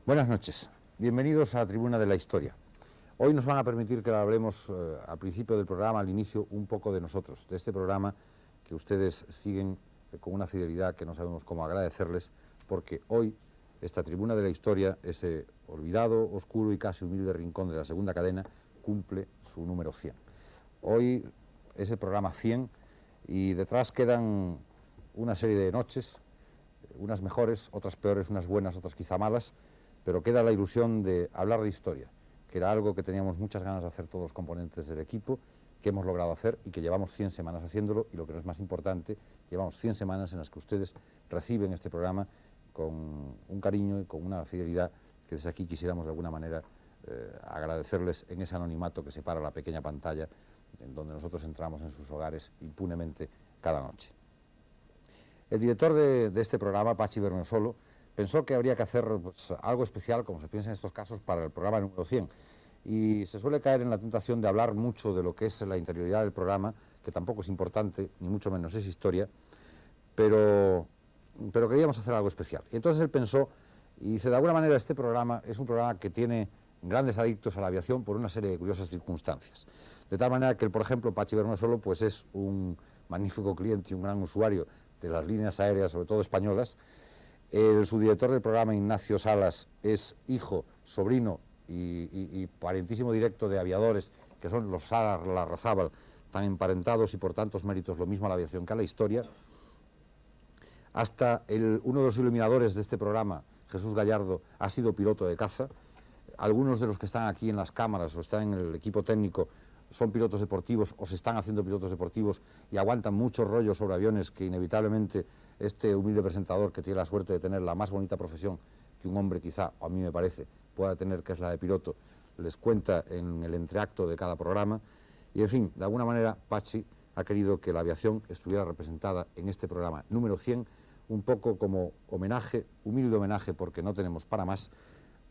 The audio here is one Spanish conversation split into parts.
Buenas noches, bienvenidos a la Tribuna de la Historia. Hoy nos van a permitir que hablemos al principio del programa, al inicio, un poco de nosotros, de este programa que ustedes siguen con una fidelidad que no sabemos cómo agradecerles, porque hoy esta Tribuna de la Historia, ese olvidado, oscuro y casi humilde rincón de la segunda cadena, cumple su número 100. Hoy es el programa 100 y detrás quedan una serie de noches, unas mejores, otras peores, unas buenas, otras quizá malas, pero queda la ilusión de hablar de historia, que era algo que teníamos muchas ganas de hacer todos los componentes del equipo, que hemos logrado hacer y que llevamos 100 semanas haciéndolo, y lo que no es más importante, llevamos 100 semanas en las que ustedes reciben este programa con un cariño y con una fidelidad que desde aquí quisiéramos de alguna manera agradecerles en ese anonimato que separa la pequeña pantalla en donde nosotros entramos en sus hogares impunemente cada noche. El director de este programa, Pachi Bernesolo, pensó que habría que hacer pues, algo especial, como se piensa en estos casos, para el programa número 100. Y se suele caer en la tentación de hablar mucho de lo que es la interioridad del programa, que tampoco es importante, ni mucho menos es historia, pero queríamos hacer algo especial. Y entonces él pensó, y dice, de alguna manera este programa es un programa que tiene grandes adictos a la aviación por una serie de curiosas circunstancias. De tal manera que, por ejemplo, Pachi Bernesolo pues es un magnífico cliente y un gran usuario de las líneas aéreas, sobre todo españolas. El subdirector del programa, Ignacio Salas, es hijo, sobrino y parentísimo directo de aviadores, que son los Salas Larrazábal, tan emparentados y por tantos méritos lo mismo a la aviación que a la historia. Hasta uno de los iluminadores de este programa, Jesús Gallardo, ha sido piloto de caza. Algunos de los que están aquí en las cámaras o están en el equipo técnico son pilotos deportivos o se están haciendo pilotos deportivos y aguantan muchos rollos sobre aviones que inevitablemente este humilde presentador, que tiene la suerte de tener la más bonita profesión que un hombre quizá, o a mí me parece, pueda tener, que es la de piloto, les cuenta en el entreacto de cada programa. Y en fin, de alguna manera Pachi ha querido que la aviación estuviera representada en este programa número 100, un poco como homenaje, humilde homenaje, porque no tenemos para más,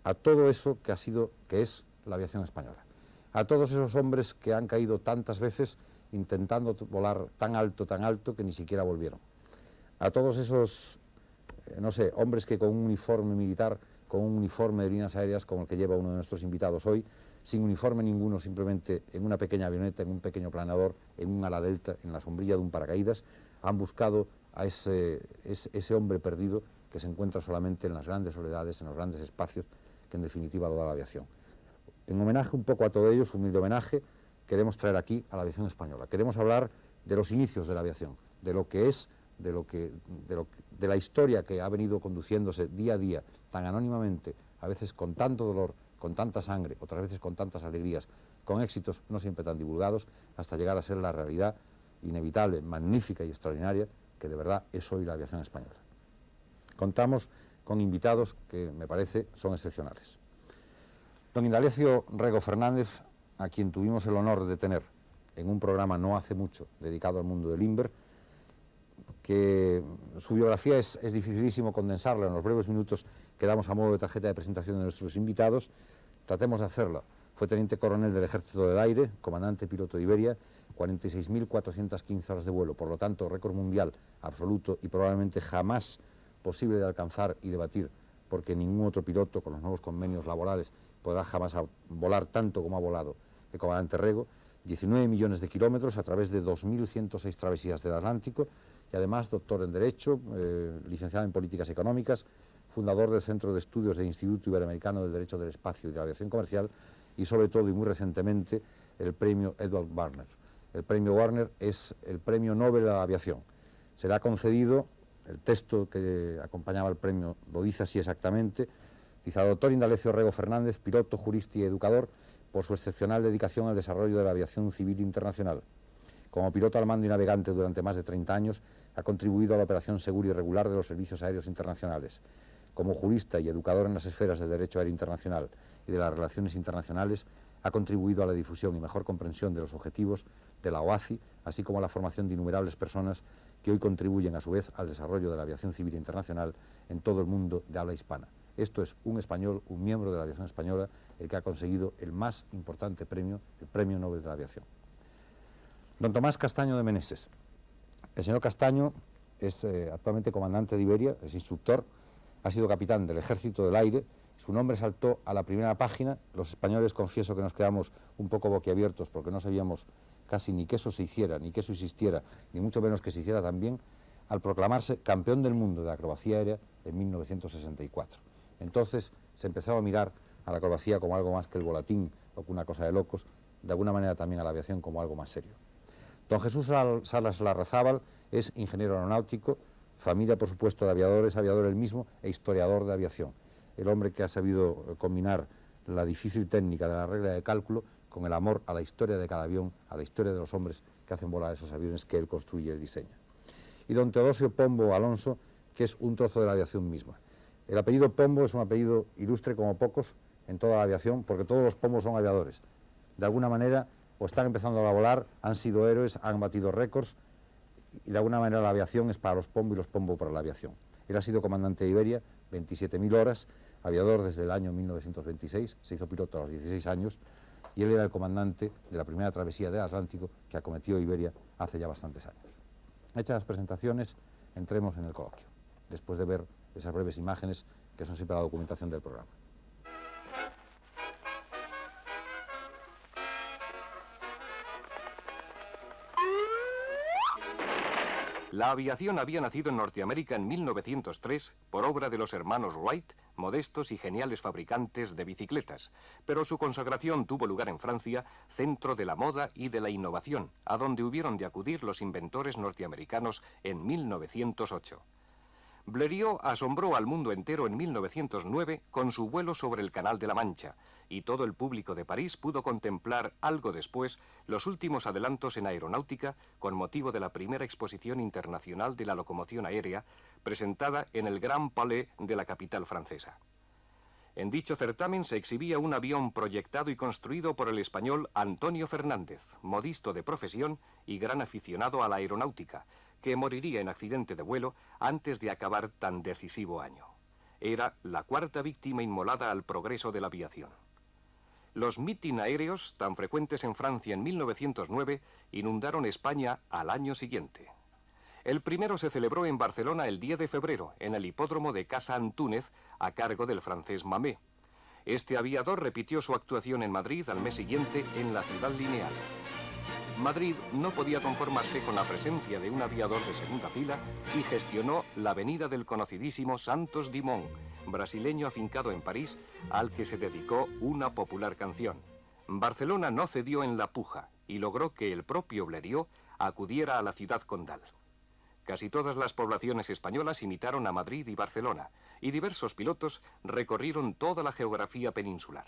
a todo eso que es la aviación española. A todos esos hombres que han caído tantas veces intentando volar tan alto que ni siquiera volvieron. A todos esos, no sé, hombres que con un uniforme militar, con un uniforme de líneas aéreas como el que lleva uno de nuestros invitados hoy, sin uniforme ninguno, simplemente en una pequeña avioneta, en un pequeño planador, en un ala delta, en la sombrilla de un paracaídas, han buscado a ese hombre perdido que se encuentra solamente en las grandes soledades, en los grandes espacios, que en definitiva lo da la aviación. En homenaje un poco a todo ello, su humilde homenaje, queremos traer aquí a la aviación española. Queremos hablar de los inicios de la aviación, de lo que es, de la historia que ha venido conduciéndose día a día, tan anónimamente, a veces con tanto dolor, con tanta sangre, otras veces con tantas alegrías, con éxitos no siempre tan divulgados, hasta llegar a ser la realidad inevitable, magnífica y extraordinaria que de verdad es hoy la aviación española. Contamos con invitados que me parece son excepcionales. Don Indalecio Rego Fernández, a quien tuvimos el honor de tener en un programa no hace mucho dedicado al mundo del INVER, que su biografía es dificilísimo condensarla en los breves minutos que damos a modo de tarjeta de presentación de nuestros invitados. Tratemos de hacerla. Fue teniente coronel del Ejército del Aire, comandante piloto de Iberia, 46.415 horas de vuelo, por lo tanto récord mundial absoluto y probablemente jamás posible de alcanzar y de batir, porque ningún otro piloto con los nuevos convenios laborales podrá jamás volar tanto como ha volado el comandante Rego. 19 millones de kilómetros a través de 2.106 travesías del Atlántico, y además doctor en Derecho, licenciado en Políticas Económicas, fundador del Centro de Estudios del Instituto Iberoamericano del Derecho del Espacio y de la Aviación Comercial, y sobre todo y muy recientemente el premio Edward Warner. El premio Warner es el premio Nobel a la aviación. Será concedido, el texto que acompañaba el premio lo dice así exactamente, dice: al doctor Indalecio Rego Fernández, piloto, jurista y educador, por su excepcional dedicación al desarrollo de la aviación civil internacional. Como piloto al mando y navegante durante más de 30 años, ha contribuido a la operación segura y regular de los servicios aéreos internacionales. Como jurista y educador en las esferas del derecho aéreo internacional y de las relaciones internacionales, ha contribuido a la difusión y mejor comprensión de los objetivos de la OACI, así como a la formación de innumerables personas que hoy contribuyen a su vez al desarrollo de la aviación civil internacional en todo el mundo de habla hispana. Esto es un español, un miembro de la aviación española, el que ha conseguido el más importante premio, el Premio Nobel de la Aviación. Don Tomás Castaño de Meneses. El señor Castaño es actualmente comandante de Iberia, es instructor, ha sido capitán del Ejército del Aire Su nombre saltó a la primera página. Los españoles, confieso que nos quedamos un poco boquiabiertos porque no sabíamos casi ni que eso se hiciera, ni que eso existiera, ni mucho menos que se hiciera también, al proclamarse campeón del mundo de acrobacia aérea en 1964. Entonces se empezó a mirar a la acrobacia como algo más que el volatín o que una cosa de locos, de alguna manera también a la aviación como algo más serio. Don Jesús Salas Larrazábal es ingeniero aeronáutico, familia por supuesto de aviadores, aviador él mismo e historiador de aviación. El hombre que ha sabido combinar la difícil técnica de la regla de cálculo con el amor a la historia de cada avión, a la historia de los hombres que hacen volar esos aviones que él construye y diseña. Y don Teodosio Pombo Alonso, que es un trozo de la aviación misma. El apellido Pombo es un apellido ilustre como pocos en toda la aviación, porque todos los Pombos son aviadores. De alguna manera, o están empezando a volar, han sido héroes, han batido récords, y de alguna manera la aviación es para los Pombo y los Pombo para la aviación. Él ha sido comandante de Iberia, 27.000 horas, aviador desde el año 1926, se hizo piloto a los 16 años, y él era el comandante de la primera travesía del Atlántico que acometió Iberia hace ya bastantes años. Hechas las presentaciones, entremos en el coloquio, después de ver esas breves imágenes que son siempre la documentación del programa. La aviación había nacido en Norteamérica en 1903 por obra de los hermanos Wright, modestos y geniales fabricantes de bicicletas, pero su consagración tuvo lugar en Francia, centro de la moda y de la innovación, a donde hubieron de acudir los inventores norteamericanos en 1908. Blériot asombró al mundo entero en 1909 con su vuelo sobre el Canal de la Mancha, y todo el público de París pudo contemplar algo después los últimos adelantos en aeronáutica con motivo de la primera exposición internacional de la locomoción aérea presentada en el Grand Palais de la capital francesa. En dicho certamen se exhibía un avión proyectado y construido por el español Antonio Fernández, modisto de profesión y gran aficionado a la aeronáutica, que moriría en accidente de vuelo antes de acabar tan decisivo año. Era la cuarta víctima inmolada al progreso de la aviación. Los mitin aéreos, tan frecuentes en Francia en 1909, inundaron España al año siguiente. El primero se celebró en Barcelona el 10 de febrero, en el hipódromo de Casa Antúnez, a cargo del francés Mamé. Este aviador repitió su actuación en Madrid al mes siguiente en la Ciudad Lineal. Madrid no podía conformarse con la presencia de un aviador de segunda fila y gestionó la avenida del conocidísimo Santos Dumont, brasileño afincado en París, al que se dedicó una popular canción. Barcelona no cedió en la puja y logró que el propio Blériot acudiera a la ciudad condal. Casi todas las poblaciones españolas imitaron a Madrid y Barcelona, y diversos pilotos recorrieron toda la geografía peninsular.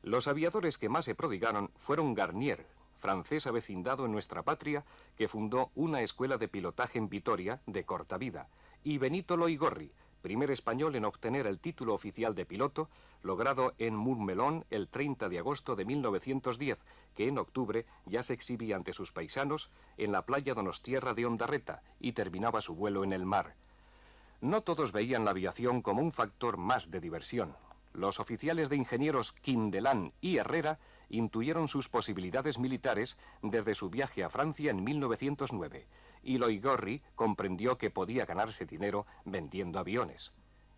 Los aviadores que más se prodigaron fueron Garnier, francés avecindado en nuestra patria, que fundó una escuela de pilotaje en Vitoria de corta vida, y Benito Loigorri, primer español en obtener el título oficial de piloto, logrado en Montmelón el 30 de agosto de 1910, que en octubre ya se exhibía ante sus paisanos en la playa donostiarra de Ondarreta y terminaba su vuelo en el mar. No todos veían la aviación como un factor más de diversión. Los oficiales de ingenieros Quindelán y Herrera intuyeron sus posibilidades militares desde su viaje a Francia en 1909, y Loigorri comprendió que podía ganarse dinero vendiendo aviones.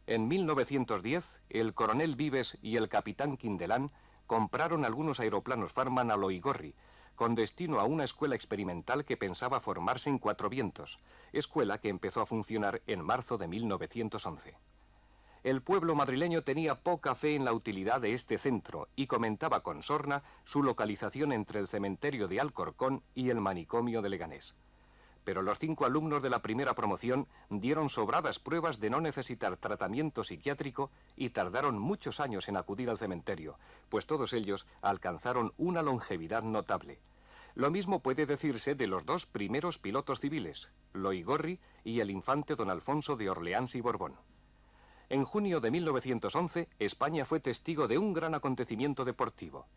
En 1910, el coronel Vives y el capitán Quindelán compraron algunos aeroplanos Farman a Loigorri, con destino a una escuela experimental que pensaba formarse en Cuatro Vientos, escuela que empezó a funcionar en marzo de 1911. El pueblo madrileño tenía poca fe en la utilidad de este centro y comentaba con sorna su localización entre el cementerio de Alcorcón y el manicomio de Leganés. Pero los 5 alumnos de la primera promoción dieron sobradas pruebas de no necesitar tratamiento psiquiátrico y tardaron muchos años en acudir al cementerio, pues todos ellos alcanzaron una longevidad notable. Lo mismo puede decirse de los 2 primeros pilotos civiles, Loigorri y el infante don Alfonso de Orleans y Borbón. En junio de 1911, España fue testigo de un gran acontecimiento deportivo.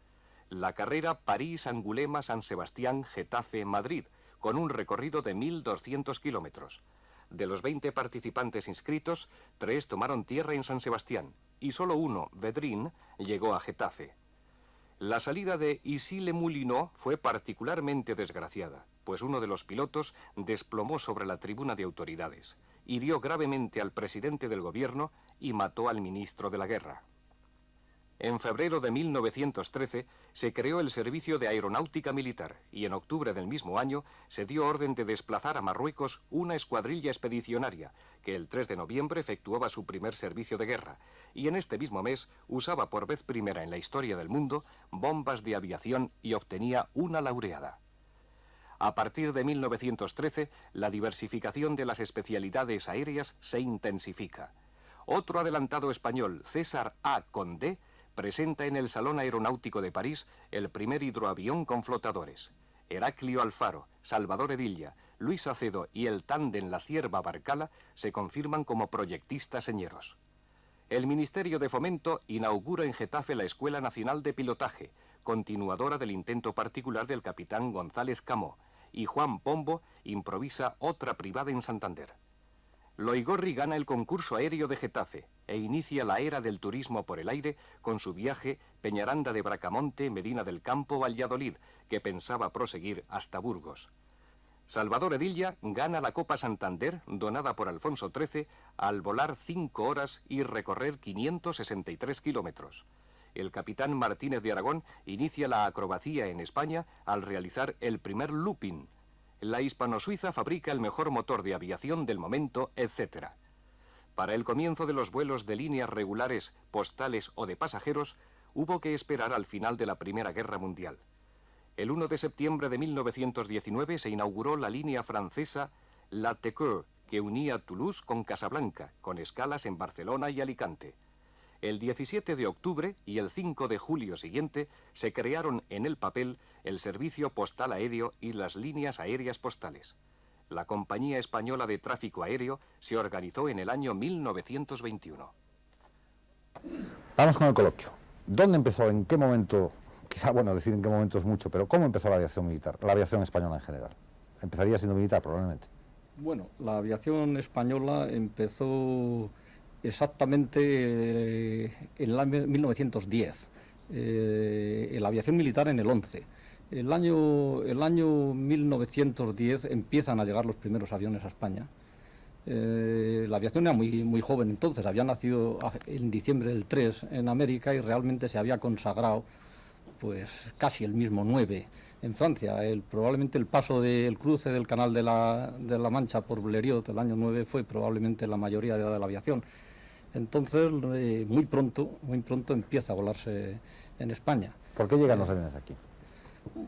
La carrera París-Angulema-San Sebastián-Getafe-Madrid, con un recorrido de 1.200 kilómetros. De los 20 participantes inscritos, 3 tomaron tierra en San Sebastián, y solo uno, Vedrín, llegó a Getafe. La salida de Issy-les-Moulineaux fue particularmente desgraciada, pues uno de los pilotos desplomó sobre la tribuna de autoridades, hirió gravemente al presidente del gobierno y mató al ministro de la guerra. En febrero de 1913 se creó el Servicio de Aeronáutica Militar y en octubre del mismo año se dio orden de desplazar a Marruecos una escuadrilla expedicionaria que el 3 de noviembre efectuaba su primer servicio de guerra y en este mismo mes usaba por vez primera en la historia del mundo bombas de aviación y obtenía una laureada. A partir de 1913, la diversificación de las especialidades aéreas se intensifica. Otro adelantado español, César A. Condé, presenta en el Salón Aeronáutico de París el primer hidroavión con flotadores. Heraclio Alfaro, Salvador Edilla, Luis Acedo y el tándem La Cierva Barcala se confirman como proyectistas señeros. El Ministerio de Fomento inaugura en Getafe la Escuela Nacional de Pilotaje, continuadora del intento particular del capitán González Camó, y Juan Pombo improvisa otra privada en Santander. Loigorri gana el concurso aéreo de Getafe e inicia la era del turismo por el aire con su viaje Peñaranda de Bracamonte, Medina del Campo, Valladolid, que pensaba proseguir hasta Burgos. Salvador Edilla gana la Copa Santander, donada por Alfonso XIII, al volar 5 horas y recorrer 563 kilómetros. El capitán Martínez de Aragón inicia la acrobacía en España al realizar el primer looping. La hispano-suiza fabrica el mejor motor de aviación del momento, etc. Para el comienzo de los vuelos de líneas regulares, postales o de pasajeros, hubo que esperar al final de la Primera Guerra Mundial. El 1 de septiembre de 1919 se inauguró la línea francesa La Tequer, que unía Toulouse con Casablanca, con escalas en Barcelona y Alicante. El 17 de octubre y el 5 de julio siguiente se crearon en el papel el Servicio Postal Aéreo y las líneas aéreas postales. La Compañía Española de Tráfico Aéreo se organizó en el año 1921. Vamos con el coloquio. ¿Dónde empezó? ¿En qué momento? Quizá, bueno, decir en qué momento es mucho, pero ¿cómo empezó la aviación militar? La aviación española en general. Empezaría siendo militar, probablemente. Bueno, la aviación española empezó exactamente en el año 1910, la aviación militar en el 11. El año 1910 empiezan a llegar los primeros aviones a España. La aviación era muy joven entonces, había nacido en diciembre del 3 en América y realmente se había consagrado pues casi el mismo 9 en Francia. Probablemente el paso del cruce del Canal de la Mancha por Blériot del año 9 fue probablemente la mayoría de la aviación. Entonces, muy pronto empieza a volarse en España. ¿Por qué llegan los aviones aquí?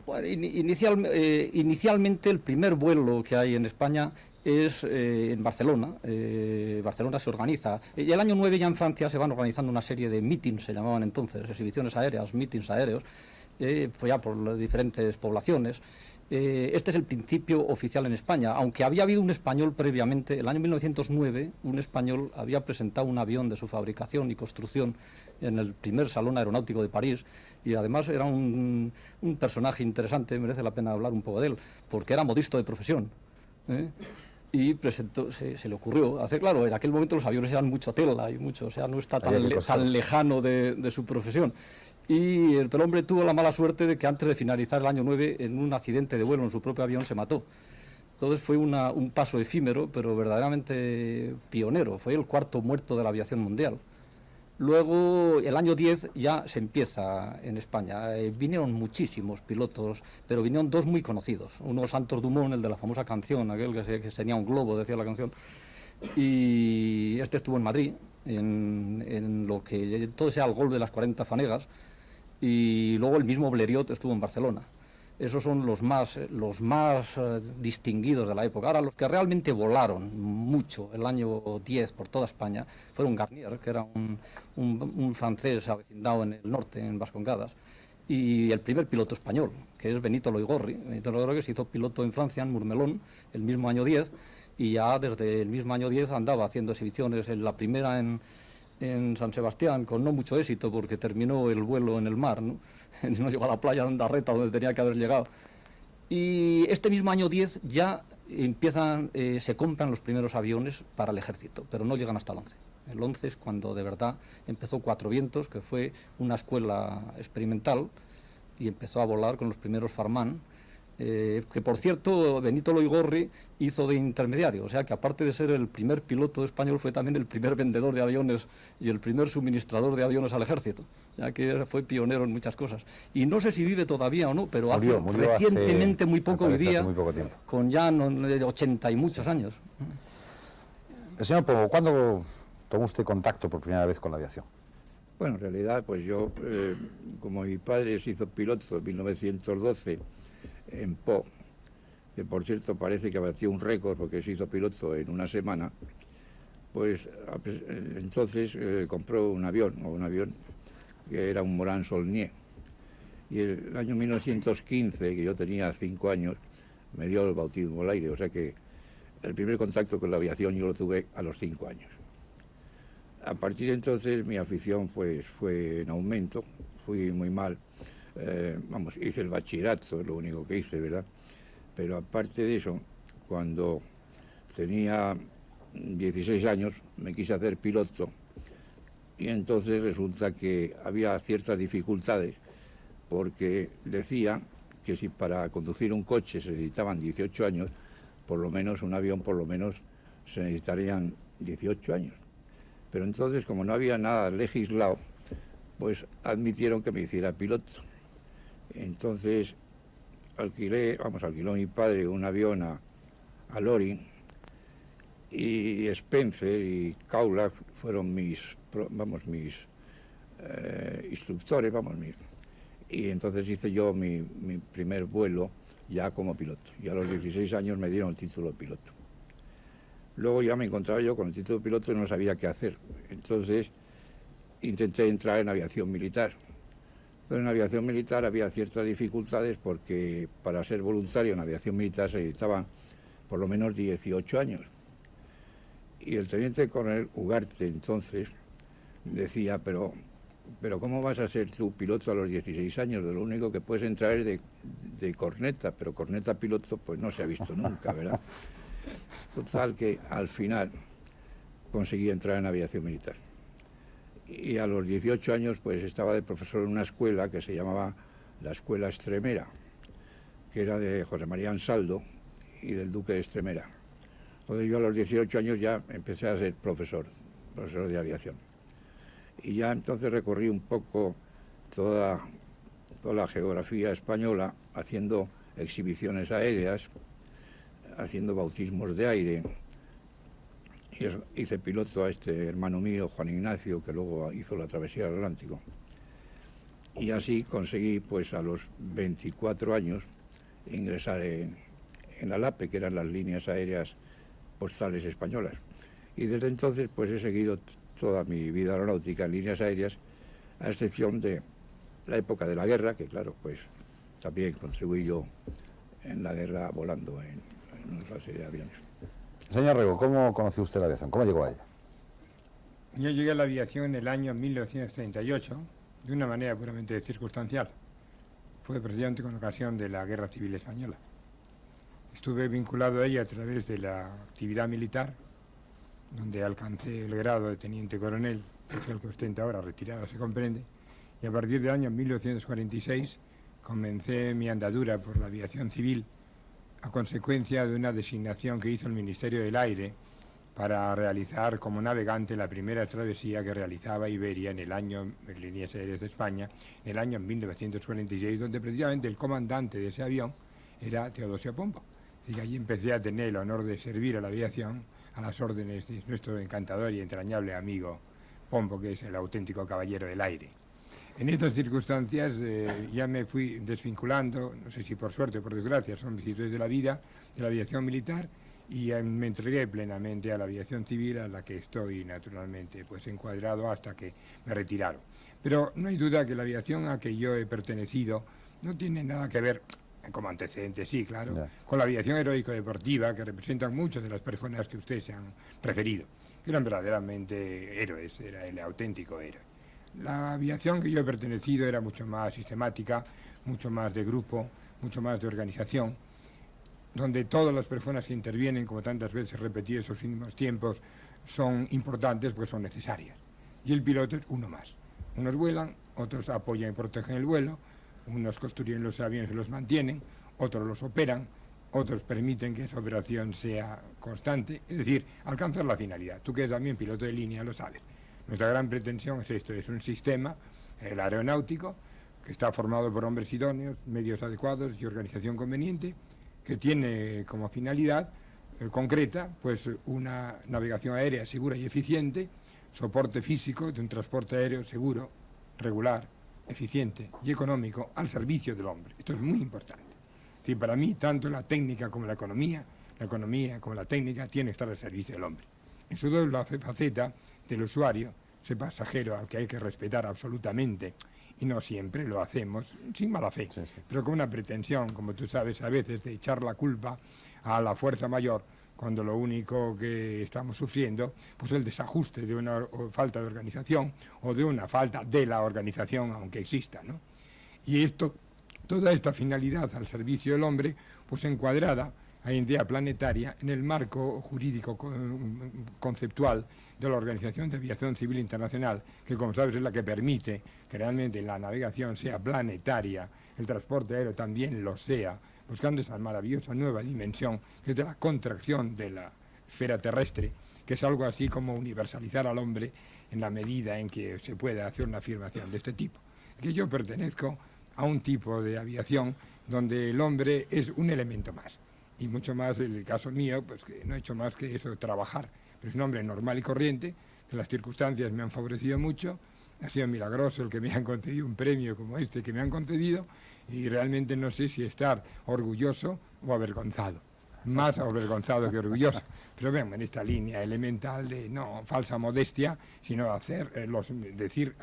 Bueno, inicialmente el primer vuelo que hay en España es en Barcelona. Barcelona se organiza. Y el año 9 ya en Francia se van organizando una serie de meetings, se llamaban entonces, exhibiciones aéreas, meetings aéreos, pues ya por las diferentes poblaciones. Este es el principio oficial en España, aunque había habido un español previamente. El año 1909 un español había presentado un avión de su fabricación y construcción en el primer Salón Aeronáutico de París, y además era un personaje interesante, merece la pena hablar un poco de él, porque era modisto de profesión, y presentó, se le ocurrió hacer, claro, en aquel momento los aviones eran mucho tela y mucho, o sea, no está tan lejano de su profesión. Y el hombre tuvo la mala suerte de que antes de finalizar el año 9, en un accidente de vuelo en su propio avión, se mató. Entonces fue un paso efímero, pero verdaderamente pionero. Fue el cuarto muerto de la aviación mundial. Luego, el año 10 ya se empieza en España. Vinieron muchísimos pilotos, pero vinieron dos muy conocidos. Uno, Santos Dumont, el de la famosa canción, aquel que tenía un globo, decía la canción. Y este estuvo en Madrid, en lo que todo sea el gol de las 40 fanegas. Y luego el mismo Blériot estuvo en Barcelona. Esos son los más distinguidos de la época. Ahora, los que realmente volaron mucho el año 10 por toda España fueron Garnier, que era un francés avecindado en el norte, en Vascongadas, y el primer piloto español, que es Benito Loigorri. Benito Loigorri se hizo piloto en Francia, en Mourmelon, el mismo año 10, y ya desde el mismo año 10 andaba haciendo exhibiciones. En la primera en San Sebastián, con no mucho éxito, porque terminó el vuelo en el mar, ¿no? No llegó a la playa de Ondarreta, donde tenía que haber llegado. Y este mismo año 10 ya se compran los primeros aviones para el ejército, pero no llegan hasta el 11. El 11 es cuando de verdad empezó Cuatro Vientos, que fue una escuela experimental, y empezó a volar con los primeros Farman. que por cierto Benito Loigorri hizo de intermediario, o sea que aparte de ser el primer piloto español fue también el primer vendedor de aviones y el primer suministrador de aviones al ejército, ya que fue pionero en muchas cosas. Y no sé si vive todavía o no, pero murió recientemente, muy poco, hoy día, muy poco tiempo, con ya 80 y muchos años. El señor Pombo, ¿cuándo tomó usted contacto por primera vez con la aviación? Bueno, en realidad, pues yo, como mi padre se hizo piloto en 1912 en Po, que por cierto parece que batió un récord porque se hizo piloto en una semana, pues entonces compró un avión que era un Morane Saulnier. Y el año 1915, que yo tenía 5 años, me dio el bautismo al aire, o sea que el primer contacto con la aviación yo lo tuve a los 5 años. A partir de entonces mi afición pues fue en aumento, fui muy mal, hice el bachillerato, es lo único que hice, ¿verdad? Pero aparte de eso, cuando tenía 16 años me quise hacer piloto y entonces resulta que había ciertas dificultades porque decía que si para conducir un coche se necesitaban 18 años, por lo menos un avión por lo menos se necesitarían 18 años. Pero entonces, como no había nada legislado, pues admitieron que me hiciera piloto. Entonces alquiló mi padre un avión a Loring, y Spencer y Kaula fueron mis instructores, y entonces hice yo mi primer vuelo ya como piloto. Y a los 16 años me dieron el título de piloto. Luego ya me encontraba yo con el título de piloto y no sabía qué hacer. Entonces intenté entrar en aviación militar. Pero en aviación militar había ciertas dificultades porque para ser voluntario en aviación militar se necesitaban por lo menos 18 años. Y el teniente coronel Ugarte entonces decía, pero ¿cómo vas a ser tú piloto a los 16 años? De lo único que puedes entrar es de corneta, pero corneta piloto pues no se ha visto nunca, ¿verdad? Total que al final conseguí entrar en aviación militar. Y a los 18 años pues estaba de profesor en una escuela que se llamaba la Escuela Extremera, que era de José María Ansaldo y del Duque de Extremera. Entonces yo a los 18 años ya empecé a ser profesor de aviación. Y ya entonces recorrí un poco toda la geografía española haciendo exhibiciones aéreas, haciendo bautismos de aire. Y hice piloto a este hermano mío, Juan Ignacio, que luego hizo la travesía del Atlántico. Y así conseguí, pues a los 24 años, ingresar en la LAPE, que eran las líneas aéreas postales españolas. Y desde entonces, pues he seguido toda mi vida aeronáutica en líneas aéreas, a excepción de la época de la guerra, que claro, pues también contribuí yo en la guerra volando en una serie de aviones. Señor Rego, ¿cómo conoció usted la aviación? ¿Cómo llegó a ella? Yo llegué a la aviación en el año 1938, de una manera puramente circunstancial. Fue precisamente con ocasión de la Guerra Civil Española. Estuve vinculado a ella a través de la actividad militar, donde alcancé el grado de teniente coronel, que es el que ostenta ahora, retirado se comprende, y a partir del año 1946 comencé mi andadura por la aviación civil a consecuencia de una designación que hizo el Ministerio del Aire para realizar como navegante la primera travesía que realizaba Iberia en Líneas Aéreas de España, en el año 1946, donde precisamente el comandante de ese avión era Teodosio Pombo. Y allí empecé a tener el honor de servir a la aviación a las órdenes de nuestro encantador y entrañable amigo Pombo, que es el auténtico caballero del aire. En estas circunstancias ya me fui desvinculando, no sé si por suerte o por desgracia, son vicisitudes de la vida, de la aviación militar, y me entregué plenamente a la aviación civil, a la que estoy naturalmente pues encuadrado hasta que me retiraron. Pero no hay duda que la aviación a que yo he pertenecido no tiene nada que ver, como antecedente sí, claro, con la aviación heroico-deportiva que representan muchas de las personas que ustedes se han referido, que eran verdaderamente héroes, era el auténtico héroe. La aviación que yo he pertenecido era mucho más sistemática, mucho más de grupo, mucho más de organización, donde todas las personas que intervienen, como tantas veces he repetido estos últimos tiempos, son importantes porque son necesarias. Y el piloto es uno más. Unos vuelan, otros apoyan y protegen el vuelo, unos construyen los aviones y los mantienen, otros los operan, otros permiten que esa operación sea constante, es decir, alcanzar la finalidad. Tú que eres también piloto de línea lo sabes. Nuestra gran pretensión es esto, es un sistema, el aeronáutico, que está formado por hombres idóneos, medios adecuados y organización conveniente, que tiene como finalidad concreta pues una navegación aérea segura y eficiente, soporte físico de un transporte aéreo seguro, regular, eficiente y económico al servicio del hombre. Esto es muy importante. Es decir, para mí, tanto la técnica como la economía como la técnica tiene que estar al servicio del hombre. En su doble faceta del usuario, ese pasajero al que hay que respetar absolutamente, y no siempre lo hacemos sin mala fe, pero con una pretensión, como tú sabes, a veces de echar la culpa a la fuerza mayor, cuando lo único que estamos sufriendo pues el desajuste de una falta de organización o de una falta de la organización, aunque exista, ¿no? Y esto, toda esta finalidad al servicio del hombre, pues encuadrada a idea planetaria en el marco jurídico conceptual de la Organización de Aviación Civil Internacional, que como sabes es la que permite que realmente la navegación sea planetaria, el transporte aéreo también lo sea, buscando esa maravillosa nueva dimensión que es de la contracción de la esfera terrestre, que es algo así como universalizar al hombre en la medida en que se pueda hacer una afirmación de este tipo. Que yo pertenezco a un tipo de aviación donde el hombre es un elemento más, y mucho más en el caso mío, pues que no he hecho más que eso, trabajar. Pero es un hombre normal y corriente, que las circunstancias me han favorecido mucho, ha sido milagroso el que me han concedido un premio como este que me han concedido, y realmente no sé si estar orgulloso o avergonzado. Más avergonzado que orgulloso. Pero ven, en esta línea elemental de no falsa modestia, sino hacer decir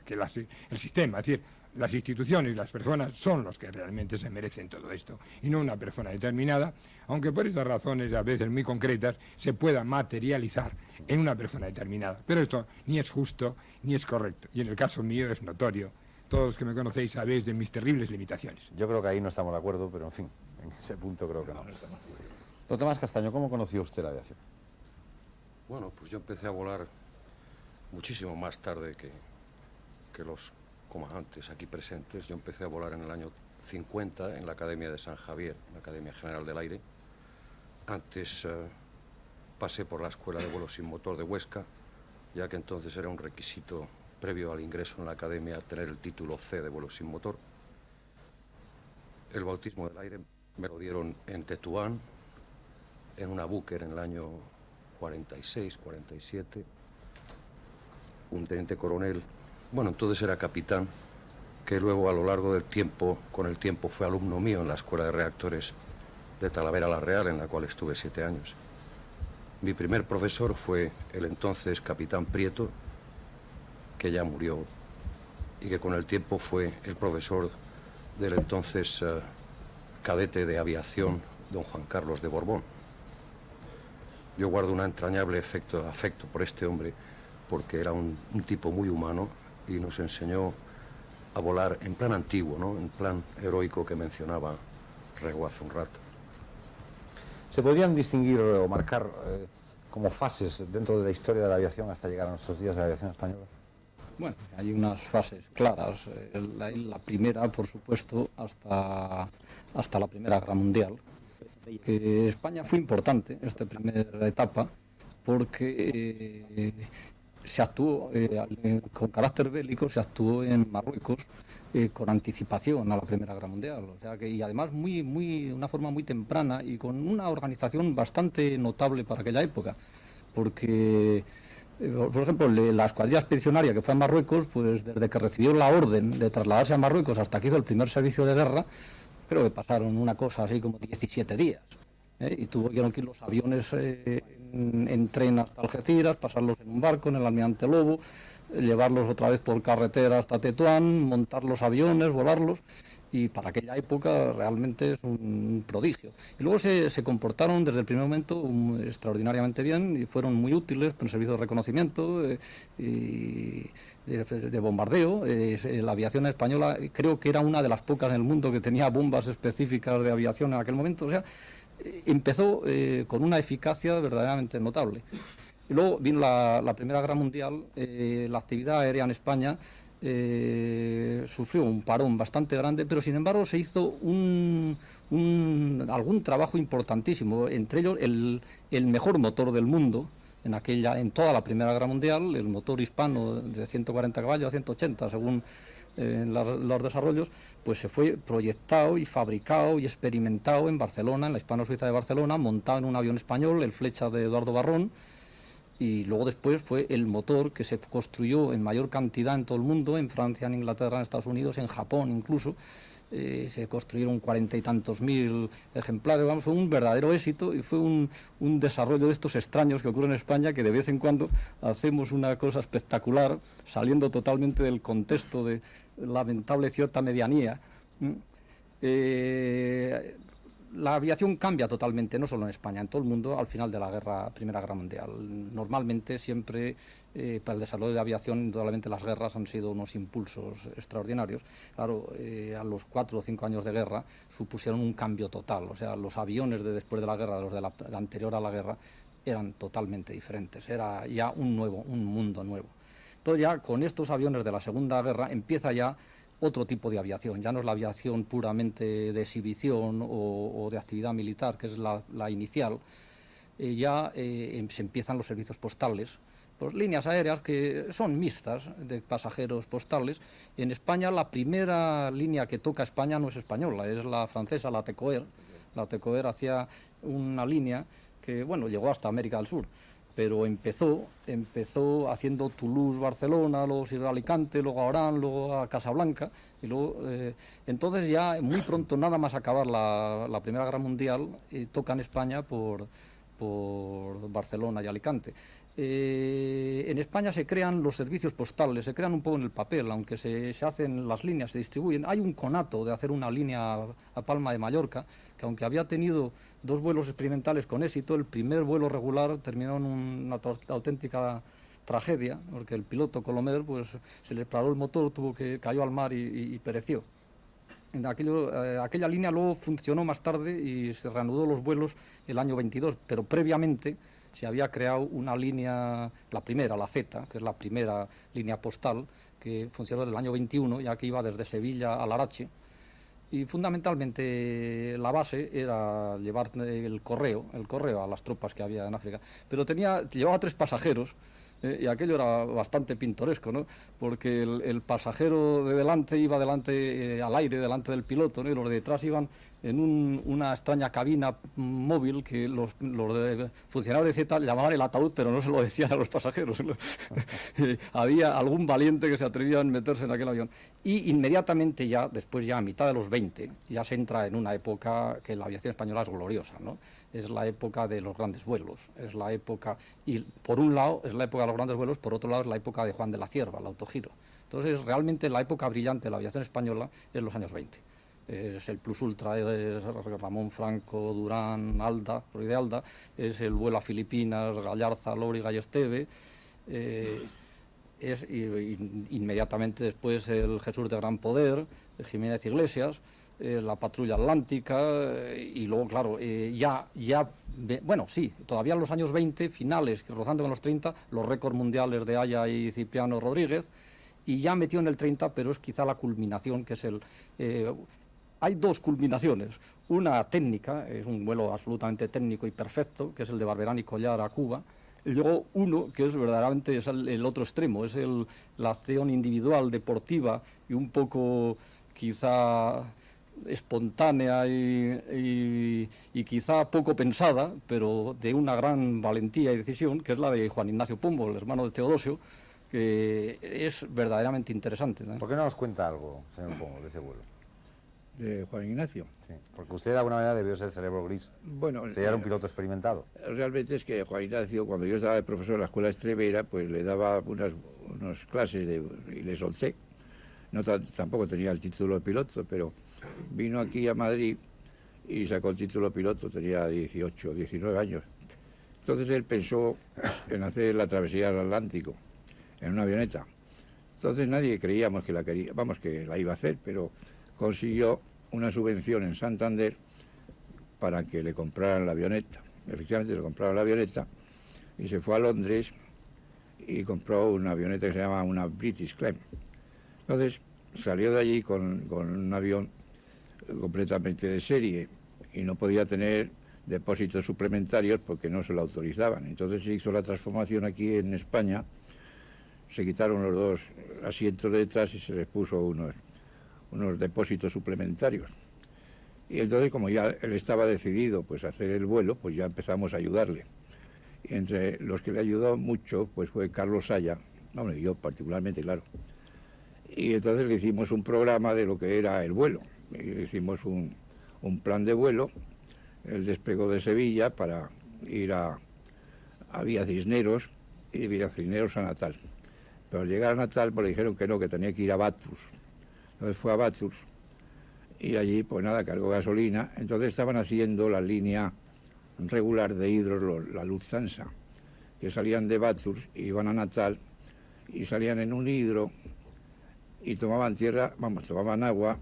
que el sistema, es decir, las instituciones y las personas son los que realmente se merecen todo esto, y no una persona determinada, aunque por esas razones a veces muy concretas se pueda materializar en una persona determinada. Pero esto ni es justo ni es correcto, y en el caso mío es notorio. Todos los que me conocéis sabéis de mis terribles limitaciones. Yo creo que ahí no estamos de acuerdo, pero en fin, en ese punto creo que no. Don Tomás Castaño, ¿cómo conoció usted la aviación? Bueno, pues yo empecé a volar muchísimo más tarde que los comandantes aquí presentes. Yo empecé a volar en el año 50 en la Academia de San Javier, la Academia General del Aire. Antes pasé por la Escuela de Vuelo sin Motor de Huesca, ya que entonces era un requisito previo al ingreso en la Academia tener el título C de vuelo sin motor. El bautismo del aire me lo dieron en Tetuán, en una Booker en el año 46, 47. Un teniente coronel, bueno, entonces era capitán, que luego a lo largo del tiempo, con el tiempo fue alumno mío en la Escuela de Reactores de Talavera la Real, en la cual estuve 7 años. Mi primer profesor fue el entonces capitán Prieto, que ya murió, y que con el tiempo fue el profesor del entonces cadete de aviación, don Juan Carlos de Borbón. Yo guardo un entrañable afecto por este hombre, porque era un tipo muy humano y nos enseñó a volar en plan antiguo, ¿no? En plan heroico que mencionaba Rego hace un rato. ¿Se podrían distinguir o marcar como fases dentro de la historia de la aviación hasta llegar a nuestros días de la aviación española? Bueno, hay unas fases claras. La primera, por supuesto, hasta la Primera Guerra Mundial. España fue importante esta primera etapa porque se actuó con carácter bélico, se actuó en Marruecos con anticipación a la Primera Guerra Mundial, o sea que, y además una forma muy temprana y con una organización bastante notable para aquella época, porque por ejemplo, la escuadrilla expedicionaria que fue a Marruecos, pues desde que recibió la orden de trasladarse a Marruecos hasta que hizo el primer servicio de guerra, creo que pasaron una cosa así como 17 días. Y tuvieron que ir los aviones en tren hasta Algeciras, pasarlos en un barco, en el Almirante Lobo, llevarlos otra vez por carretera hasta Tetuán, montar los aviones, volarlos, y para aquella época realmente es un prodigio. Y luego se comportaron desde el primer momento extraordinariamente bien y fueron muy útiles en el servicio de reconocimiento y de bombardeo. La aviación española creo que era una de las pocas en el mundo que tenía bombas específicas de aviación en aquel momento. O sea, empezó con una eficacia verdaderamente notable. Y luego vino la Primera Guerra Mundial. La actividad aérea en España sufrió un parón bastante grande, pero sin embargo se hizo algún trabajo importantísimo, entre ellos el mejor motor del mundo en toda la Primera Guerra Mundial, el motor hispano de 140 caballos a 180 según los desarrollos, pues se fue proyectado y fabricado y experimentado en Barcelona, en la Hispano-Suiza de Barcelona, montado en un avión español, el Flecha de Eduardo Barrón, y luego después fue el motor que se construyó en mayor cantidad en todo el mundo, en Francia, en Inglaterra, en Estados Unidos, en Japón incluso. Se construyeron 40 y tantos mil ejemplares, vamos, fue un verdadero éxito y fue un desarrollo de estos extraños que ocurren en España, que de vez en cuando hacemos una cosa espectacular, saliendo totalmente del contexto de lamentable cierta medianía. La aviación cambia totalmente, no solo en España, en todo el mundo, al final de la Primera Guerra Mundial. Normalmente siempre para el desarrollo de la aviación, indudablemente las guerras han sido unos impulsos extraordinarios. Claro, a los 4 o 5 años de guerra supusieron un cambio total, o sea, los aviones de después de la guerra, los de la anterior a la guerra, eran totalmente diferentes, era ya un mundo nuevo. Entonces ya con estos aviones de la Segunda Guerra empieza ya otro tipo de aviación, ya no es la aviación puramente de exhibición o de actividad militar, que es la inicial, se empiezan los servicios postales, pues líneas aéreas que son mixtas de pasajeros postales. En España la primera línea que toca España no es española, es la francesa, la TECOER. La TECOER hacía una línea que, bueno, llegó hasta América del Sur, pero empezó haciendo Toulouse-Barcelona, luego siguió a Alicante, luego a Orán, luego a Casablanca, y luego, entonces ya muy pronto, nada más acabar la Primera Guerra Mundial, toca en España por Barcelona y Alicante. En España se crean los servicios postales, se crean un poco en el papel, aunque se hacen las líneas, se distribuyen. Hay un conato de hacer una línea a Palma de Mallorca, que aunque había tenido 2 vuelos experimentales con éxito, el primer vuelo regular terminó en una auténtica tragedia, porque el piloto Colomer pues, se le paró el motor, cayó al mar y pereció. Aquella línea luego funcionó más tarde y se reanudó los vuelos el año 22, pero previamente se había creado una línea, la primera, la Z, que es la primera línea postal, que funcionó en el año 21, ya que iba desde Sevilla a Larache, y fundamentalmente la base era llevar el correo a las tropas que había en África, pero llevaba 3 pasajeros, y aquello era bastante pintoresco, ¿no? Porque el pasajero de delante iba delante al aire, delante del piloto, ¿no? Y los de detrás iban en una extraña cabina móvil que los funcionarios de Z llamaban el ataúd, pero no se lo decían a los pasajeros, ¿no? Había algún valiente que se atrevía a meterse en aquel avión. Y inmediatamente después ya a mitad de los 20, ya se entra en una época que la aviación española es gloriosa, ¿no? Es la época de los grandes vuelos, es la época, y por un lado es la época de los grandes vuelos, por otro lado es la época de Juan de la Cierva, el autogiro. Entonces realmente la época brillante de la aviación española es los años 20. Es el plus ultra, es Ramón Franco, Durán, Alda, Ruy de Alda, es el vuelo a Filipinas, Gallarza, Lóriga y Esteve, inmediatamente después el Jesús de Gran Poder, Jiménez Iglesias, la patrulla atlántica, y luego, claro, todavía en los años 20, finales, rozando con los 30, los récords mundiales de Haya y Cipriano Rodríguez, y ya metió en el 30, pero es quizá la culminación, que es hay 2 culminaciones, una técnica, es un vuelo absolutamente técnico y perfecto, que es el de Barberán y Collar a Cuba, y luego uno que es verdaderamente el otro extremo, es la acción individual, deportiva y un poco quizá espontánea y quizá poco pensada, pero de una gran valentía y decisión, que es la de Juan Ignacio Pombo, el hermano de Teodosio, que es verdaderamente interesante, ¿no? ¿Por qué no nos cuenta algo, señor Pombo, de ese vuelo? De Juan Ignacio. Sí, porque usted de alguna manera debió ser cerebro gris. Bueno, usted ya era un piloto experimentado. Realmente es que Juan Ignacio, cuando yo estaba de profesor en la escuela Estrevera, pues le daba unas clases y le solté. Tampoco tenía el título de piloto, pero vino aquí a Madrid y sacó el título de piloto, tenía 18 o 19 años. Entonces él pensó en hacer la travesía del Atlántico en una avioneta. Entonces nadie creíamos que que la iba a hacer, pero consiguió una subvención en Santander para que le compraran la avioneta. Efectivamente le compraron la avioneta y se fue a Londres y compró una avioneta que se llama una British Clem. Entonces salió de allí con un avión completamente de serie y no podía tener depósitos suplementarios porque no se lo autorizaban. Entonces se hizo la transformación aquí en España, se quitaron los dos asientos de detrás y se les puso unos depósitos suplementarios. Y entonces, como ya él estaba decidido pues a hacer el vuelo, pues ya empezamos a ayudarle. Y entre los que le ayudó mucho pues fue Carlos Saya, y yo particularmente, claro. Y entonces le hicimos un programa de lo que era el vuelo. Y le hicimos un plan de vuelo. Él despegó de Sevilla para ir a Villa Cisneros y de Villa Cisneros a Natal. Pero al llegar a Natal pues le dijeron que no, que tenía que ir a Bathurst. Entonces fue a Bathurst y allí pues nada, cargó gasolina. Entonces estaban haciendo la línea regular de Hydro, la Lufthansa, que salían de Bathurst y iban a Natal y salían en un hidro y tomaban tomaban agua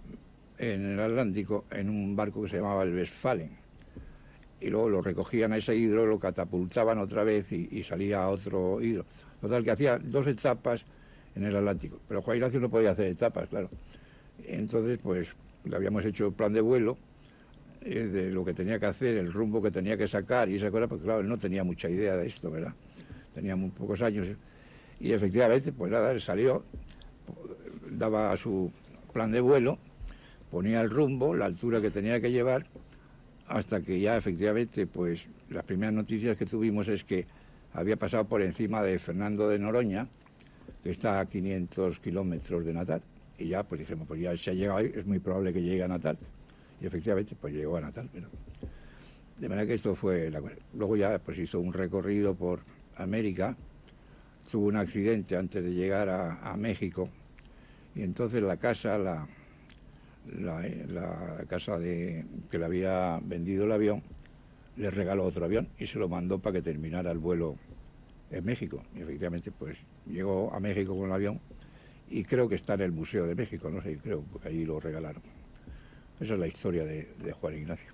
en el Atlántico en un barco que se llamaba el Westfalen. Y luego lo recogían a ese hidro, lo catapultaban otra vez y salía a otro hidro. Total, que hacía 2 etapas en el Atlántico. Pero Juan Ignacio no podía hacer etapas, claro. Entonces, pues, le habíamos hecho el plan de vuelo de lo que tenía que hacer, el rumbo que tenía que sacar y esa cosa, porque claro, él no tenía mucha idea de esto, ¿verdad? Tenía muy pocos años. Y efectivamente, pues nada, él salió, daba su plan de vuelo, ponía el rumbo, la altura que tenía que llevar, hasta que ya efectivamente, pues las primeras noticias que tuvimos es que había pasado por encima de Fernando de Noroña, que está a 500 kilómetros de Natal, y ya pues dijimos, pues ya se ha llegado ahí, es muy probable que llegue a Natal, y efectivamente pues llegó a Natal, pero de manera que esto fue la cosa. Luego ya pues hizo un recorrido por América, tuvo un accidente antes de llegar a México, y entonces la casa, la casa que le había vendido el avión, le regaló otro avión y se lo mandó para que terminara el vuelo en México. Y efectivamente, pues llegó a México con el avión y creo que está en el Museo de México, no sé, creo, porque ahí lo regalaron. Esa es la historia de Juan Ignacio.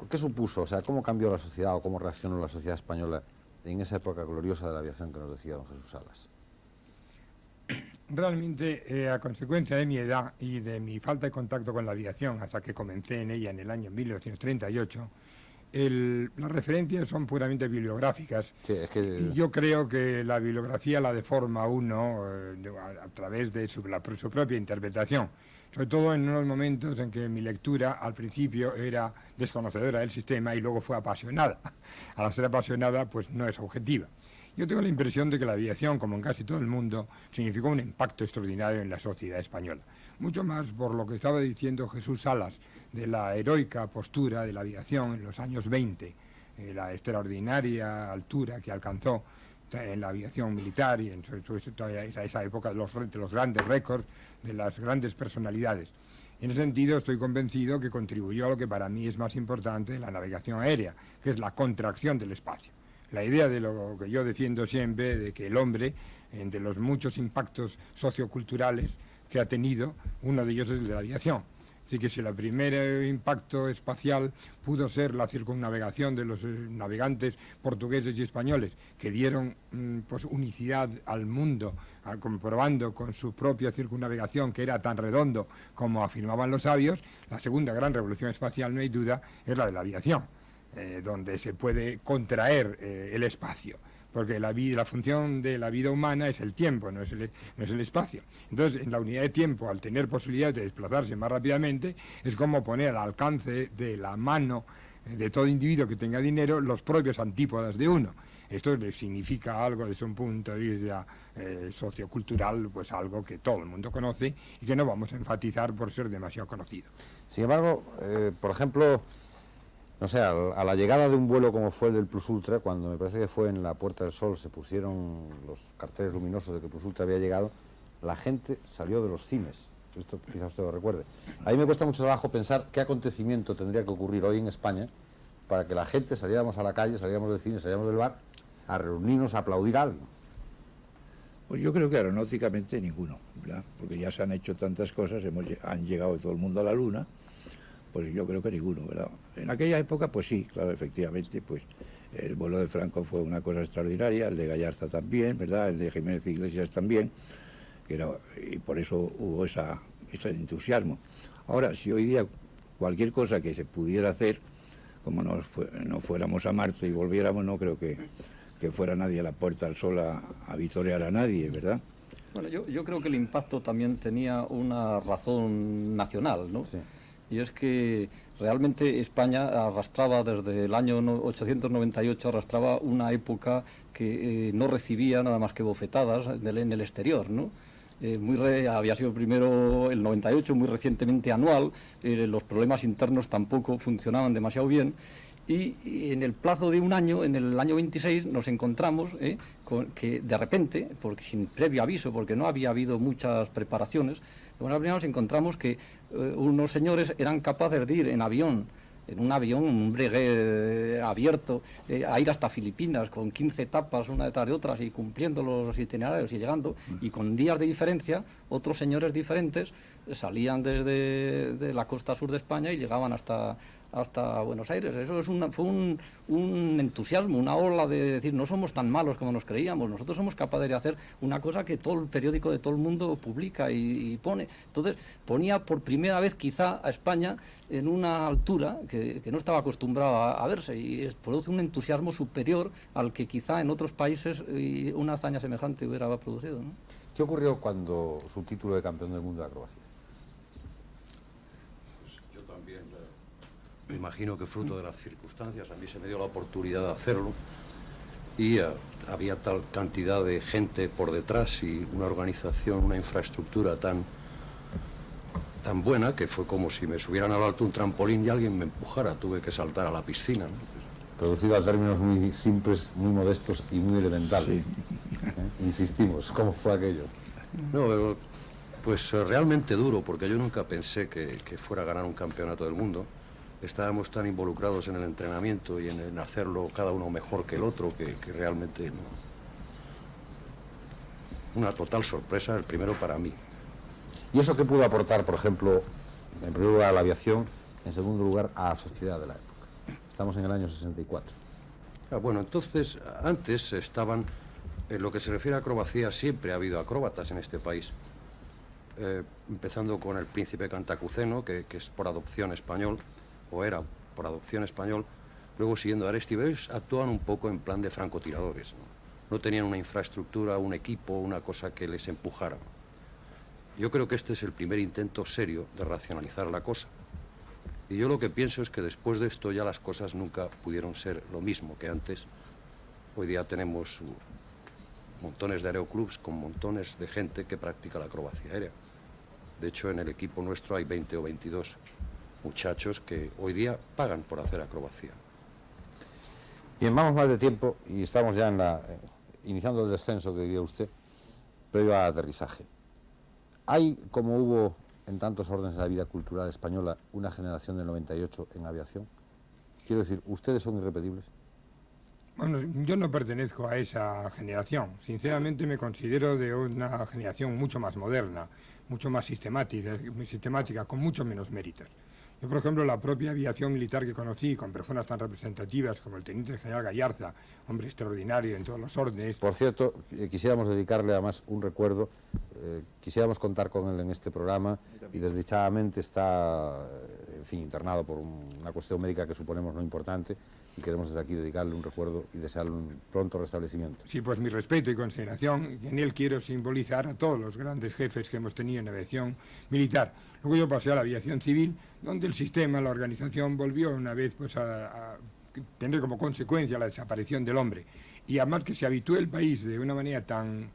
¿Qué supuso? O sea, ¿cómo cambió la sociedad o cómo reaccionó la sociedad española en esa época gloriosa de la aviación que nos decía don Jesús Salas? Realmente, a consecuencia de mi edad y de mi falta de contacto con la aviación, hasta que comencé en ella en el año 1938, las referencias son puramente bibliográficas. Sí, es que... Y yo creo que la bibliografía la deforma uno a través de su propia interpretación, sobre todo en unos momentos en que mi lectura al principio era desconocedora del sistema y luego fue apasionada. Al ser apasionada, pues no es objetiva. Yo tengo la impresión de que la aviación, como en casi todo el mundo, significó un impacto extraordinario en la sociedad española. Mucho más por lo que estaba diciendo Jesús Salas, de la heroica postura de la aviación en los años 20, la extraordinaria altura que alcanzó en la aviación militar y en esa época de los grandes récords, de las grandes personalidades. En ese sentido, estoy convencido que contribuyó a lo que para mí es más importante en la navegación aérea, que es la contracción del espacio. La idea de lo que yo defiendo siempre, de que el hombre, entre los muchos impactos socioculturales que ha tenido, uno de ellos es el de la aviación. Así que si el primer impacto espacial pudo ser la circunnavegación de los navegantes portugueses y españoles, que dieron pues unicidad al mundo, comprobando con su propia circunnavegación que era tan redondo como afirmaban los sabios, la segunda gran revolución espacial, no hay duda, es la de la aviación. Donde se puede contraer el espacio, porque la función de la vida humana es el tiempo, no es el espacio. Entonces, en la unidad de tiempo, al tener posibilidad de desplazarse más rápidamente, es como poner al alcance de la mano de todo individuo que tenga dinero los propios antípodas de uno. Esto le significa algo desde un punto de vista sociocultural, pues algo que todo el mundo conoce y que no vamos a enfatizar por ser demasiado conocido. Sin embargo, por ejemplo, no sé, a la llegada de un vuelo como fue el del Plus Ultra, cuando me parece que fue en la Puerta del Sol, se pusieron los carteles luminosos de que Plus Ultra había llegado, la gente salió de los cines. Esto quizás usted lo recuerde. A mí me cuesta mucho trabajo pensar qué acontecimiento tendría que ocurrir hoy en España para que la gente saliéramos a la calle, saliéramos del cine, saliéramos del bar, a reunirnos, a aplaudir algo. Pues yo creo que aeronáuticamente ninguno, ¿verdad? Porque ya se han hecho tantas cosas, han llegado todo el mundo a la Luna. Pues yo creo que ninguno, ¿verdad? En aquella época, pues sí, claro, efectivamente, pues El vuelo de Franco fue una cosa extraordinaria, el de Gallarza también, ¿verdad? El de Jiménez Iglesias también, y por eso hubo ese entusiasmo. Ahora, si hoy día cualquier cosa que se pudiera hacer, como no fuéramos a Marte y volviéramos, no creo que fuera nadie a la Puerta del Sol a victoriar a nadie, ¿verdad? Bueno, yo creo que el impacto también tenía una razón nacional, ¿no? Sí. Y es que realmente España arrastraba desde el año 898, arrastraba una época que no recibía nada más que bofetadas en el exterior, ¿no? Había sido primero el 98, muy recientemente anual, los problemas internos tampoco funcionaban demasiado bien. Y en el plazo de un año, en el año 26, nos encontramos con que de repente, porque sin previo aviso, porque no había habido muchas preparaciones, nos encontramos que unos señores eran capaces de ir en avión, en un avión, un breguet abierto, a ir hasta Filipinas con 15 etapas una detrás de otras y cumpliendo los itinerarios y llegando, y con días de diferencia, otros señores diferentes salían desde la costa sur de España y llegaban hasta Buenos Aires. Eso fue un entusiasmo, una ola de decir, no somos tan malos como nos creíamos, nosotros somos capaces de hacer una cosa que todo el periódico de todo el mundo publica y pone. Entonces, ponía por primera vez quizá a España en una altura que no estaba acostumbrada a verse, y produce un entusiasmo superior al que quizá en otros países una hazaña semejante hubiera producido, ¿no? ¿Qué ocurrió cuando su título de campeón del mundo de acrobacia? Yo también me imagino que fruto de las circunstancias, a mí se me dio la oportunidad de hacerlo y había tal cantidad de gente por detrás y una organización, una infraestructura tan buena que fue como si me subieran al alto un trampolín y alguien me empujara, tuve que saltar a la piscina, ¿no? Reducido a términos muy simples, muy modestos y muy elementales. Sí. Insistimos, ¿cómo fue aquello? No, pero, pues realmente duro, porque yo nunca pensé que fuera a ganar un campeonato del mundo. Estábamos tan involucrados en el entrenamiento y en hacerlo cada uno mejor que el otro, que realmente no. Una total sorpresa, el primero para mí. ¿Y eso qué pudo aportar, por ejemplo, en primer lugar a la aviación, en segundo lugar a la sociedad de la época? Estamos en el año 64. Bueno, entonces, antes estaban, en lo que se refiere a acrobacia, siempre ha habido acróbatas en este país. Empezando con el príncipe Cantacuceno, que es por adopción español, o era por adopción español, luego siguiendo a Aresti, pero ellos actuaban un poco en plan de francotiradores, ¿no? No tenían una infraestructura, un equipo, una cosa que les empujara. Yo creo que este es el primer intento serio de racionalizar la cosa. Y yo lo que pienso es que después de esto ya las cosas nunca pudieron ser lo mismo que antes. Hoy día tenemos montones de aeroclubs con montones de gente que practica la acrobacia aérea. De hecho, en el equipo nuestro hay 20 o 22 muchachos que hoy día pagan por hacer acrobacia. Bien, vamos mal de tiempo y estamos ya iniciando el descenso, que diría usted, previo al aterrizaje. ¿Hay, como hubo en tantos órdenes de la vida cultural española, una generación del 98 en aviación? Quiero decir, ¿ustedes son irrepetibles? Bueno, yo no pertenezco a esa generación. Sinceramente me considero de una generación mucho más moderna, mucho más sistemática, con mucho menos méritos. Yo, por ejemplo, la propia aviación militar que conocí, con personas tan representativas como el teniente general Gallarza, hombre extraordinario en todos los órdenes. Por cierto, quisiéramos dedicarle además un recuerdo, quisiéramos contar con él en este programa y desdichadamente está, en fin, internado por una cuestión médica que suponemos no importante y queremos desde aquí dedicarle un recuerdo y desearle un pronto restablecimiento. Sí, pues mi respeto y consideración, en él quiero simbolizar a todos los grandes jefes que hemos tenido en la aviación militar. Luego yo pasé a la aviación civil, donde el sistema, la organización volvió una vez pues a tener como consecuencia la desaparición del hombre. Y además que se habitúe el país de una manera tan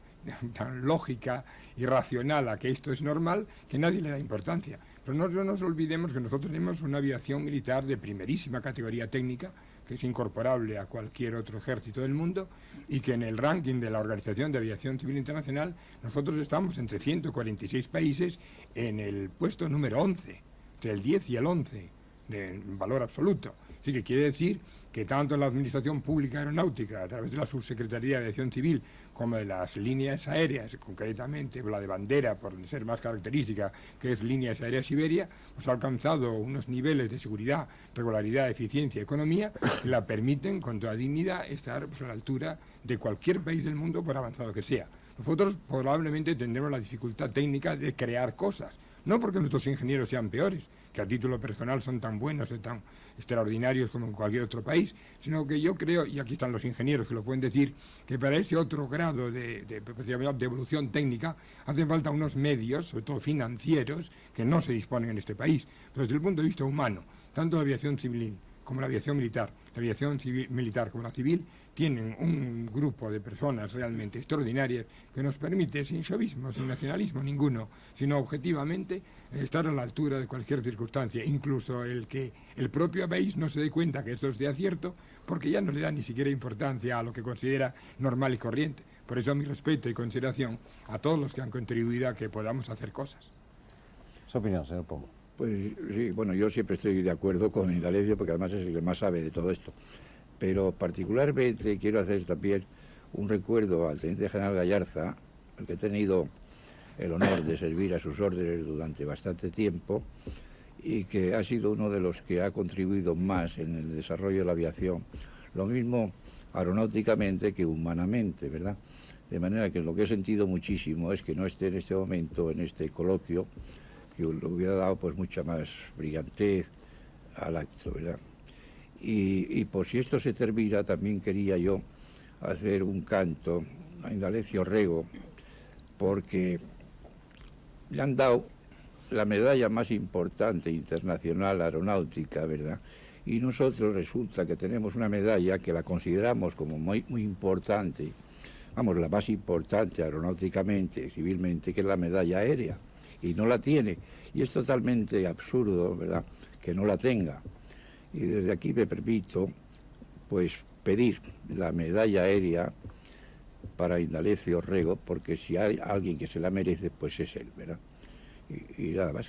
lógica y racional a que esto es normal, que nadie le da importancia. Pero no nos olvidemos que nosotros tenemos una aviación militar de primerísima categoría técnica, que es incorporable a cualquier otro ejército del mundo, y que en el ranking de la Organización de Aviación Civil Internacional nosotros estamos entre 146 países en el puesto número 11, entre el 10 y el 11, en valor absoluto. Así que quiere decir que tanto la Administración Pública Aeronáutica, a través de la Subsecretaría de Aviación Civil, como de las líneas aéreas, concretamente la de bandera, por ser más característica, que es Líneas Aéreas Iberia, pues ha alcanzado unos niveles de seguridad, regularidad, eficiencia y economía que la permiten con toda dignidad estar pues, a la altura de cualquier país del mundo, por avanzado que sea. Nosotros probablemente tendremos la dificultad técnica de crear cosas, no porque nuestros ingenieros sean peores, que a título personal son tan buenos y tan extraordinarios como en cualquier otro país, sino que yo creo, y aquí están los ingenieros que lo pueden decir, que para ese otro grado de evolución técnica hacen falta unos medios, sobre todo financieros, que no se disponen en este país. Pero desde el punto de vista humano, tanto la aviación civil como la aviación militar, la aviación civil, militar como la civil, tienen un grupo de personas realmente extraordinarias que nos permite, sin chavismo, sin nacionalismo ninguno, sino objetivamente estar a la altura de cualquier circunstancia, incluso el que el propio país no se dé cuenta que eso es de acierto, porque ya no le da ni siquiera importancia a lo que considera normal y corriente. Por eso mi respeto y consideración a todos los que han contribuido a que podamos hacer cosas. Su opinión, señor Pombo. Pues sí, bueno, yo siempre estoy de acuerdo con Indalecio, porque además es el que más sabe de todo esto. Pero particularmente quiero hacer también un recuerdo al teniente general Gallarza, el que he tenido el honor de servir a sus órdenes durante bastante tiempo y que ha sido uno de los que ha contribuido más en el desarrollo de la aviación, lo mismo aeronáuticamente que humanamente, ¿verdad? De manera que lo que he sentido muchísimo es que no esté en este momento, en este coloquio, que le hubiera dado pues mucha más brillantez al acto, ¿verdad? Y por si esto se termina, también quería yo hacer un canto a Indalecio Rego, porque le han dado la medalla más importante internacional aeronáutica, ¿verdad? Y nosotros resulta que tenemos una medalla que la consideramos como muy importante, vamos, la más importante aeronáuticamente, civilmente, que es la medalla aérea, y no la tiene. Y es totalmente absurdo, ¿verdad?, que no la tenga. Y desde aquí me permito, pues, pedir la medalla aérea para Indalecio Rego, porque si hay alguien que se la merece, pues es él, ¿verdad? Y nada más.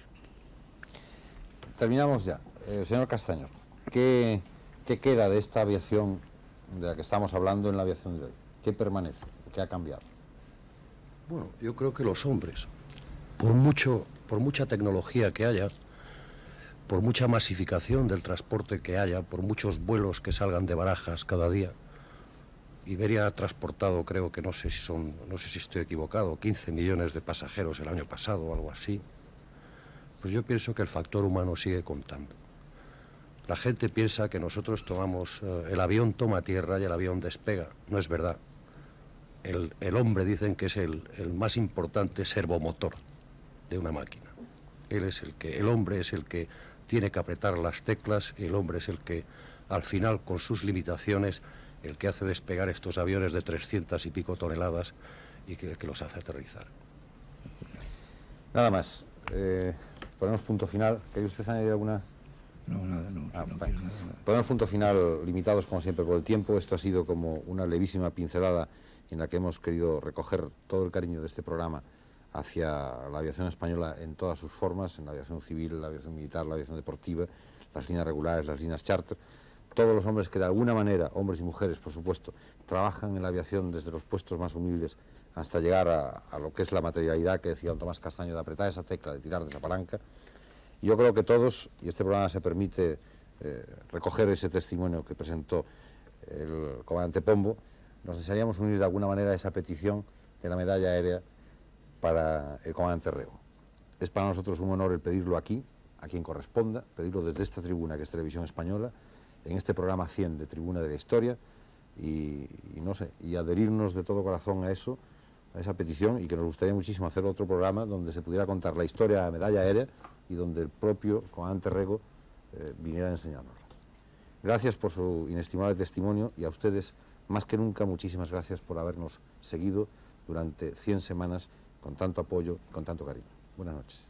Terminamos ya. Señor Castaño, ¿qué queda de esta aviación de la que estamos hablando en la aviación de hoy? ¿Qué permanece? ¿Qué ha cambiado? Bueno, yo creo que los hombres, por mucha tecnología que haya, por mucha masificación del transporte que haya, por muchos vuelos que salgan de Barajas cada día, Iberia ha transportado, creo que no sé si estoy equivocado, 15 millones de pasajeros el año pasado o algo así. Pues yo pienso que el factor humano sigue contando. La gente piensa que nosotros tomamos, el avión toma tierra y el avión despega. No es verdad. El hombre dicen que es el más importante servomotor de una máquina. El hombre es el que tiene que apretar las teclas y el hombre es el que, al final, con sus limitaciones, el que hace despegar estos aviones de 300 y pico toneladas y que los hace aterrizar. Nada más. Ponemos punto final. ¿Quería usted añadir alguna? No, nada, no. Bueno. Ponemos punto final, limitados como siempre por el tiempo. Esto ha sido como una levísima pincelada en la que hemos querido recoger todo el cariño de este programa hacia la aviación española en todas sus formas, en la aviación civil, la aviación militar, la aviación deportiva, las líneas regulares, las líneas charter. Todos los hombres que de alguna manera, hombres y mujeres por supuesto, trabajan en la aviación desde los puestos más humildes hasta llegar a lo que es la materialidad que decía don Tomás Castaño, de apretar esa tecla, de tirar de esa palanca. Y yo creo que todos, y este programa se permite recoger ese testimonio que presentó el comandante Pombo, nos desearíamos unir de alguna manera a esa petición de la medalla aérea para el comandante Rego. Es para nosotros un honor el pedirlo aquí, a quien corresponda, pedirlo desde esta tribuna que es Televisión Española, en este programa 100 de Tribuna de la Historia, y no sé, y adherirnos de todo corazón a eso, a esa petición, y que nos gustaría muchísimo hacer otro programa donde se pudiera contar la historia de la medalla aérea y donde el propio comandante Rego viniera a enseñárnosla. Gracias por su inestimable testimonio y a ustedes, más que nunca, muchísimas gracias por habernos seguido durante 100 semanas con tanto apoyo y con tanto cariño. Buenas noches.